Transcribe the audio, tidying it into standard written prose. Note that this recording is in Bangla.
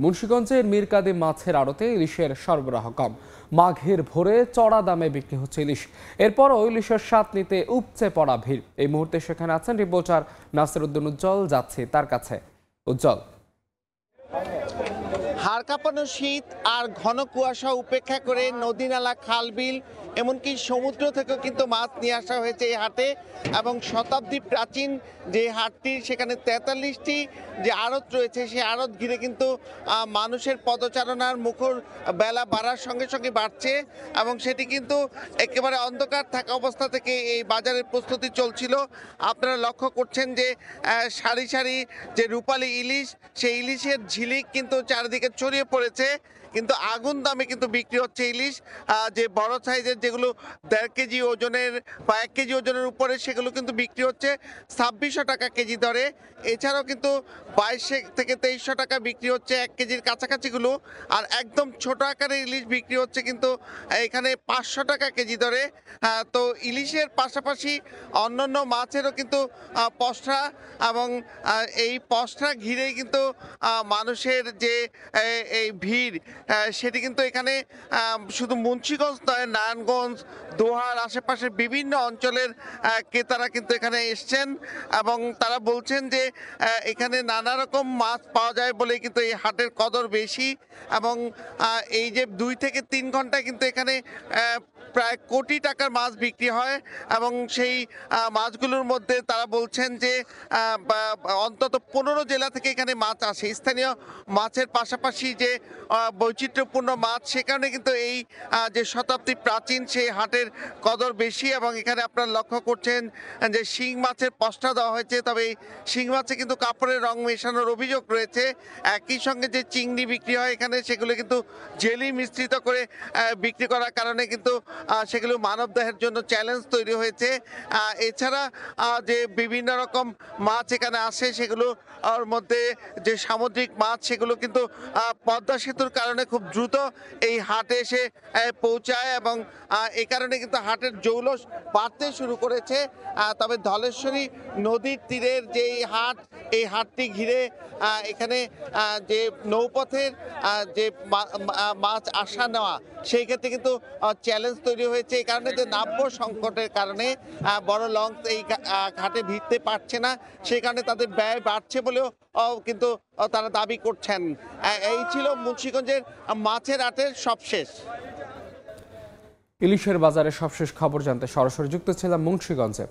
মুন্সিগঞ্জের মীরকাদিম মাছের আড়তে ইলিশের সরবরাহ কম। মাঘের ভোরে চড়া দামে বিক্রি হচ্ছে ইলিশ। এরপরও ইলিশের স্বাদ নিতে উপচে পড়া ভিড়। এই মুহূর্তে সেখানে আছেন রিপোর্টার নাসির উদ্দিন উজ্জ্বল। যাচ্ছে তার কাছে। উজ্জ্বল, হাড় কাঁপানো শীত আর ঘন কুয়াশা উপেক্ষা করে নদী নালা, খাল বিল এমনকি সমুদ্র থেকেও কিন্তু মাছ নিয়ে আসা হয়েছে এই হাটে। এবং শতাব্দী প্রাচীন যে হাটটি, সেখানে 43টি যে আড়ত রয়েছে, সেই আড়ত ঘিরে কিন্তু মানুষের পদচারণার মুখর বেলা বাড়ার সঙ্গে সঙ্গে বাড়ছে। এবং সেটি কিন্তু একেবারে অন্ধকার থাকা অবস্থা থেকে এই বাজারের প্রস্তুতি চলছিল। আপনারা লক্ষ্য করছেন যে সারি সারি যে রূপালী ইলিশ, সেই ইলিশের ঝিলিক কিন্তু চারিদিকে ছড়িয়ে পড়েছে। কিন্তু আগুন দামে কিন্তু বিক্রি হচ্ছে ইলিশ। যে বড় সাইজের যেগুলো 1.5 কেজি ওজনের বা 1 কেজি ওজনের উপরে, সেগুলো কিন্তু বিক্রি হচ্ছে 2600 টাকা কেজি দরে। এছাড়াও কিন্তু 2200 থেকে 2300 টাকা বিক্রি হচ্ছে 1 কেজির কাছাকাছিগুলো। আর একদম ছোট আকারের ইলিশ বিক্রি হচ্ছে কিন্তু এখানে 500 টাকা কেজি দরে। তো ইলিশের পাশাপাশি অন্যান্য মাছেরও কিন্তু পসরা, এবং এই পসরা ঘিরেই কিন্তু মানুষের যে এই ভিড়, সেটি কিন্তু এখানে শুধু মুন্সিগঞ্জ নয়, নারায়ণগঞ্জ, দোহার আশেপাশের বিভিন্ন অঞ্চলের ক্রেতারা কিন্তু এখানে এসছেন। এবং তারা বলছেন যে এখানে নানা রকম মাছ পাওয়া যায় বলে কিন্তু এই হাটের কদর বেশি। এবং এই যে 2 থেকে 3 ঘন্টায় কিন্তু এখানে প্রায় কোটি টাকার মাছ বিক্রি হয়। এবং সেই মাছগুলোর মধ্যে তারা বলছেন যে অন্তত 15 জেলা থেকে এখানে মাছ আসে। স্থানীয় মাছের পাশাপাশি যে বৈচিত্র্যপূর্ণ মাছ, সে কারণে কিন্তু এই যে শতাব্দী প্রাচীন সেই হাটের কদর বেশি। এবং এখানে আপনারা লক্ষ্য করছেন যে শিং মাছের পসরা দেওয়া হয়েছে, তবে এই শিং মাছে কিন্তু কাপড়ের রং মেশানোর অভিযোগ রয়েছে। একই সঙ্গে যে চিংড়ি বিক্রি হয় এখানে, সেগুলো কিন্তু জেলি মিশ্রিত করে বিক্রি করার কারণে কিন্তু সেগুলো মানবদেহের জন্য চ্যালেঞ্জ তৈরি হয়েছে। এছাড়া যে বিভিন্ন রকম মাছ এখানে আসে, সেগুলো ওর মধ্যে যে সামুদ্রিক মাছ, সেগুলো কিন্তু পদ্মা সেতুর কারণে খুব দ্রুত এই হাটে এসে পৌঁছায়। এবং এই কারণে কিন্তু হাটের জৌলস বাড়তে শুরু করেছে। তবে ধলেশ্বরী নদীর তীরের যে হাট, এই হাটটি ঘিরে এখানে যে নৌপথের যে মাছ আসা নেওয়া, সেই ক্ষেত্রে কিন্তু চ্যালেঞ্জ তৈরি হয়েছে। এই কারণে যে নাব্য সংকটের কারণে বড় লঞ্চ এই ঘাটে ভিড়তে পারছে না, সেই কারণে তাদের ব্যয় বাড়ছে বলেও কিন্তু তারা দাবি করছেন। এই ছিল মুন্সিগঞ্জের মাছের হাটের সবশেষ। ইলিশের বাজারে সবশেষ খবর জানতে সরাসরি যুক্ত ছিলাম মুন্সিগঞ্জে।